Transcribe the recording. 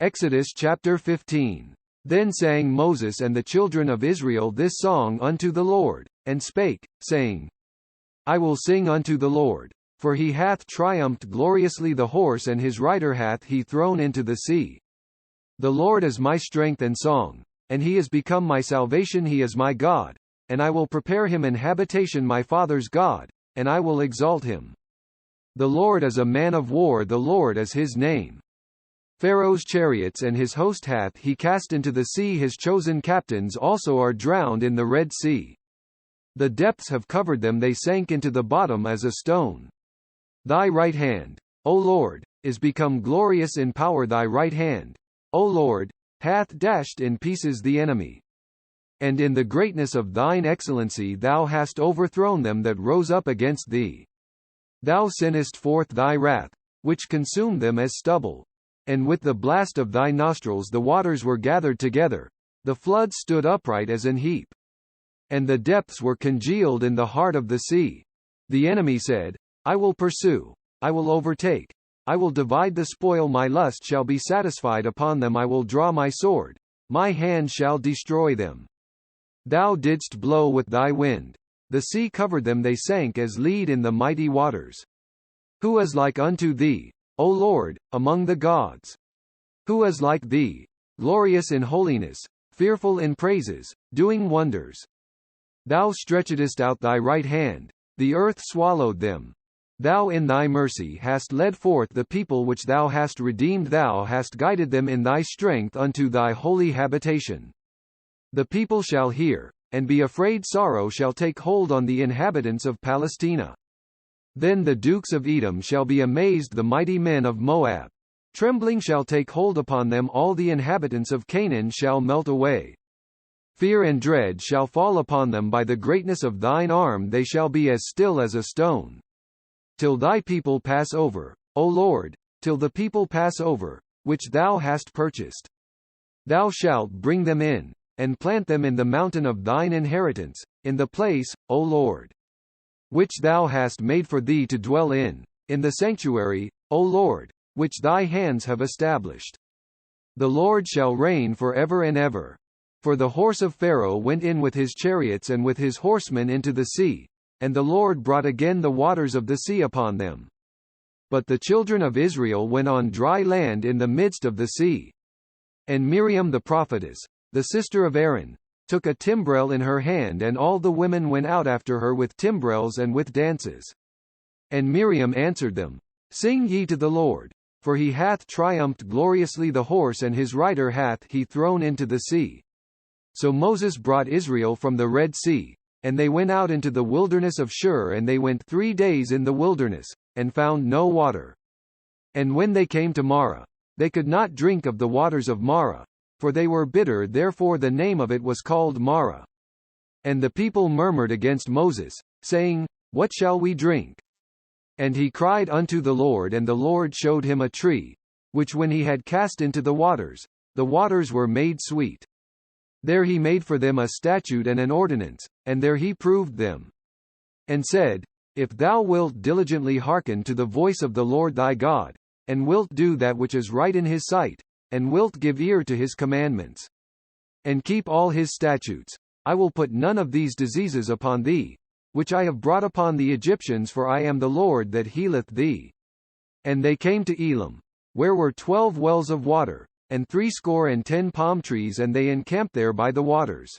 Exodus chapter 15. Then sang Moses and the children of Israel this song unto the Lord, and spake, saying, I will sing unto the Lord, for he hath triumphed gloriously, the horse and his rider hath he thrown into the sea. The Lord is my strength and song, and he is become my salvation. He is my God, and I will prepare him an habitation, my father's God, and I will exalt him. The Lord is a man of war, the Lord is his name. Pharaoh's chariots and his host hath he cast into the sea, his chosen captains also are drowned in the Red Sea. The depths have covered them, they sank into the bottom as a stone. Thy right hand, O Lord, is become glorious in power, thy right hand, O Lord, hath dashed in pieces the enemy. And in the greatness of thine excellency thou hast overthrown them that rose up against thee. Thou sentest forth thy wrath, which consumed them as stubble. And with the blast of thy nostrils the waters were gathered together, the floods stood upright as an heap. And the depths were congealed in the heart of the sea. The enemy said, I will pursue, I will overtake, I will divide the spoil, my lust shall be satisfied upon them, I will draw my sword, my hand shall destroy them. Thou didst blow with thy wind, the sea covered them, they sank as lead in the mighty waters. Who is like unto thee, O Lord, among the gods? Who is like thee, glorious in holiness, fearful in praises, doing wonders? Thou stretchedst out thy right hand, the earth swallowed them. Thou in thy mercy hast led forth the people which thou hast redeemed, thou hast guided them in thy strength unto thy holy habitation. The people shall hear, and be afraid, sorrow shall take hold on the inhabitants of Palestina. Then the dukes of Edom shall be amazed, the mighty men of Moab. Trembling shall take hold upon them, all the inhabitants of Canaan shall melt away. Fear and dread shall fall upon them by the greatness of thine arm, they shall be as still as a stone. Till thy people pass over, O Lord, till the people pass over, which thou hast purchased. Thou shalt bring them in, and plant them in the mountain of thine inheritance, in the place, O Lord, which thou hast made for thee to dwell in the sanctuary, O Lord, which thy hands have established. The Lord shall reign for ever and ever. For the horse of Pharaoh went in with his chariots and with his horsemen into the sea, and the Lord brought again the waters of the sea upon them. But the children of Israel went on dry land in the midst of the sea. And Miriam the prophetess, the sister of Aaron, took a timbrel in her hand, and all the women went out after her with timbrels and with dances. And Miriam answered them, Sing ye to the Lord, for he hath triumphed gloriously, the horse and his rider hath he thrown into the sea. So Moses brought Israel from the Red Sea, and they went out into the wilderness of Shur, and they went 3 days in the wilderness, and found no water. And when they came to Marah, they could not drink of the waters of Marah, for they were bitter, therefore the name of it was called Marah. And the people murmured against Moses, saying, What shall we drink? And he cried unto the Lord, and the Lord showed him a tree, which when he had cast into the waters were made sweet. There he made for them a statute and an ordinance, and there he proved them. And said, If thou wilt diligently hearken to the voice of the Lord thy God, and wilt do that which is right in his sight, and wilt give ear to his commandments, and keep all his statutes, I will put none of these diseases upon thee, which I have brought upon the Egyptians, for I am the Lord that healeth thee. And they came to Elim, where were 12 wells of water, and 70 palm trees, and they encamped there by the waters.